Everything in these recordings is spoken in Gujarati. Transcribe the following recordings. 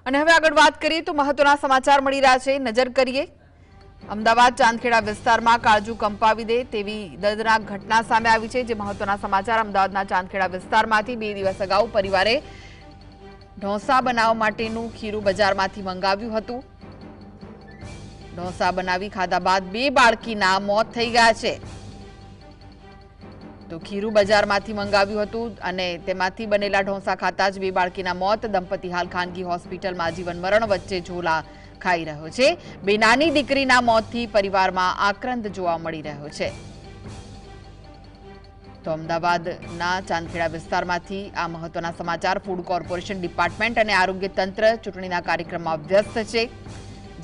અને હવે આગળ વાત કરીએ તો મહત્વના સમાચાર મળી રહ્યા છે, નજર કરીએ અમદાવાદ ચાંદખેડા વિસ્તારમાં કાળજુ કંપાવી દે તેવી દર્દનાક ઘટના સામે આવી છે। જે મહત્વના સમાચાર અમદાવાદના ચાંદખેડા વિસ્તારમાંથી 2 દિવસ અગાઉ પરિવારે ઢોસા બનાવવા માટેનું ખીરું બજારમાંથી મંગાવ્યું હતું। ઢોસા બનાવી ખાધા બાદ 2 બાળકીના મોત થઈ ગયા છે। તો ખીરું બજારમાંથી મંગાવ્યું હતું અને તેમાંથી બનેલા ઢોસા ખાતા જ 2 બાળકીના મોત। દંપતી હાલ ખાનગી હોસ્પિટલમાં જીવન મરણ વચ્ચે ઝોલા ખાઈ રહ્યો છે। 2 નાની દીકરીના મોતથી પરિવારમાં આક્રંદ જોવા મળી રહ્યો છે। તો અમદાવાદના ચાંદખેડા વિસ્તારમાંથી આ મહત્વના સમાચાર। ફૂડ કોર્પોરેશન ડિપાર્ટમેન્ટ અને આરોગ્ય તંત્ર ચૂંટણીના કાર્યક્રમમાં વ્યસ્ત છે।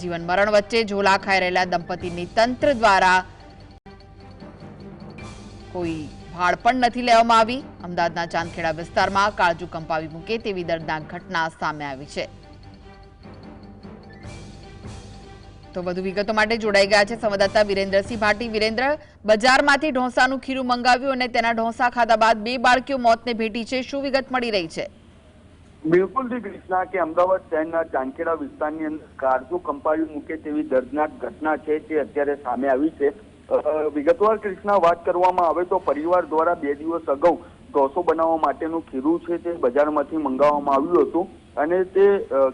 જીવન મરણ વચ્ચે ઝોલા ખાઈ રહેલા દંપતીની તંત્ર દ્વારા કોઈ ભાળ પણ નથી લેવામાં આવી। અમદાવાદના ચાંદખેડા વિસ્તારમાં કાળજુ કંપાવી મૂકે તેવી દર્દનાક ઘટના સામે આવી છે। તો વધુ વિગતો માટે જોડાઈ ગયા છે સંવાદદાતા વિરેન્દ્રસિંહ ભાટી। વિરેન્દ્ર, બજારમાંથી ઢોસાનું ખીરું મંગાવ્યું અને તેના ઢોસા ખાધા બાદ 2 બાળકીઓ મોતને ભેટી છે, શું વિગત મળી રહી છે? બિલકુલ જી કૃષ્ણા, કે અમદાવાદ શહેરના ચાંદખેડા વિસ્તારની અંદર કાળજુ કંપાવી મૂકે તેવી દર્દનાક ઘટના છે તે અત્યારે સામે આવી છે। વિગતવાર કૃષ્ણા વાત કરવામાં આવે તો પરિવાર દ્વારા 2 દિવસ અગાઉ ઢોસો બનાવવા માટેનું ખીરું છે તે બજારમાંથી મંગાવવામાં આવ્યું હતું અને તે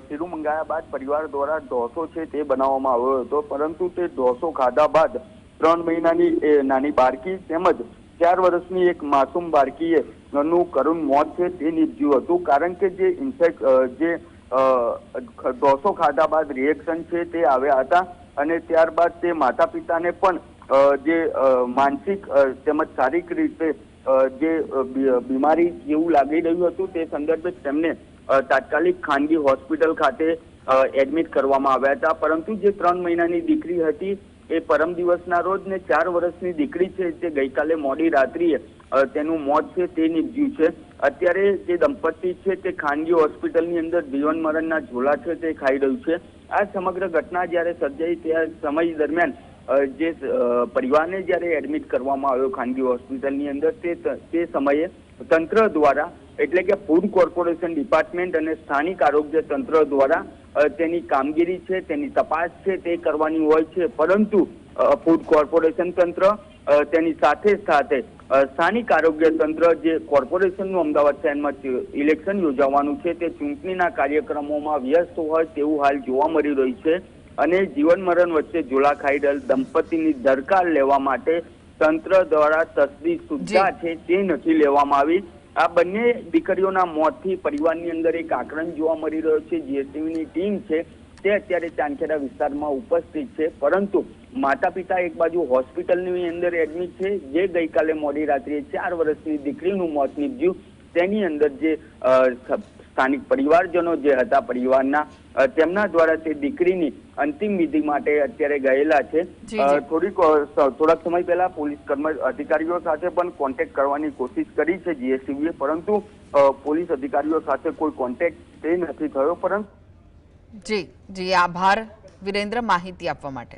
ખીરું મંગાવ્યા બાદ પરિવાર દ્વારા ઢોસો છે તે બનાવવામાં આવ્યો હતો, પરંતુ તે ઢોસો ખાધા બાદ 3 મહિનાની નાની બાળકી તેમજ 4 વર્ષની એક માસૂમ બાળકીએ નું કરુણ મોત છે તે નીપજ્યું હતું। કારણ કે જે ઢોસો ખાધા બાદ રિએક્શન છે તે આવ્યા હતા અને ત્યારબાદ તે માતા પિતાને પણ જે માનસિક તેમજ શારીરિક રીતે જે બીમારી જેવું લાગી રહ્યું હતું તે સંદર્ભે તેમને તાત્કાલિક ખાનગી હોસ્પિટલ ખાતે એડમિટ કરવામાં આવ્યા હતા। પરંતુ જે 3 મહિનાની દીકરી હતી એ પરમ દિવસના રોજ ને 4 વર્ષની દીકરી છે તે ગઈકાલે મોડી રાત્રિએ તેનું મોત છે તે નીપજ્યું છે। અત્યારે જે દંપતી છે તે ખાનગી હોસ્પિટલની અંદર જીવન મરણના ઝોલા છે તે ખાઈ રહ્યું છે। આ સમગ્ર ઘટના જ્યારે સર્જાઈ ત્યાં સમય દરમિયાન જે પરિવારને જ્યારે એડમિટ કરવામાં આવ્યો ખાનગી હોસ્પિટલની અંદર તે સમયે તંત્ર દ્વારા એટલે કે ફૂડ કોર્પોરેશન ડિપાર્ટમેન્ટ અને સ્થાનિક આરોગ્ય તંત્ર દ્વારા તેની કામગીરી છે તેની તપાસ છે તે કરવાની હોય છે, પરંતુ ફૂડ કોર્પોરેશન તંત્ર તેની સાથે સાથે સ્થાનિક આરોગ્ય તંત્ર જે કોર્પોરેશનનું અમદાવાદ શહેરમાં ઇલેક્શન યોજાવાનું છે તે ચૂંટણીના કાર્યક્રમોમાં વ્યસ્ત હોય તેવું હાલ જોવા મળી રહ્યું છે અને જીવન મરણ વચ્ચે ઝોલા ખાઈ રહેલ દંપતીની દરકાર લેવા માટે તંત્ર દ્વારા તસદીશ સુદ્ધા છે તે નથી લેવામાં આવી। આ બંને દીકરીઓના મોતથી પરિવારની અંદર એક આક્રંદ જોવા મળી રહ્યો છે। જીએસટીવીની ટીમ છે તે અત્યારે ચાંદખેડા વિસ્તારમાં ઉપસ્થિત છે, પરંતુ માતા પિતા એક બાજુ હોસ્પિટલની અંદર એડમિટ છે। જે ગઈકાલે મોડી રાત્રે 4 વર્ષની દીકરીનું મોત નીપજ્યું તેની અંદર જે સ્થાનિક પરિવારજનો જે હતા પરિવારના તેમના દ્વારા તે દીકરીની અંતિમ વિધિ માટે અત્યારે ગયેલા છે। થોડાક સમય પહેલા પોલીસ અધિકારીઓ સાથે પણ કોન્ટેક્ટ કરવાની કોશિશ કરી છે જીએસટીવીએ, પરંતુ પોલીસ અધિકારીઓ સાથે કોઈ કોન્ટેક્ટ તે નથી થયો। પરંતુ જી આભાર વિરેન્દ્ર માહિતી આપવા માટે।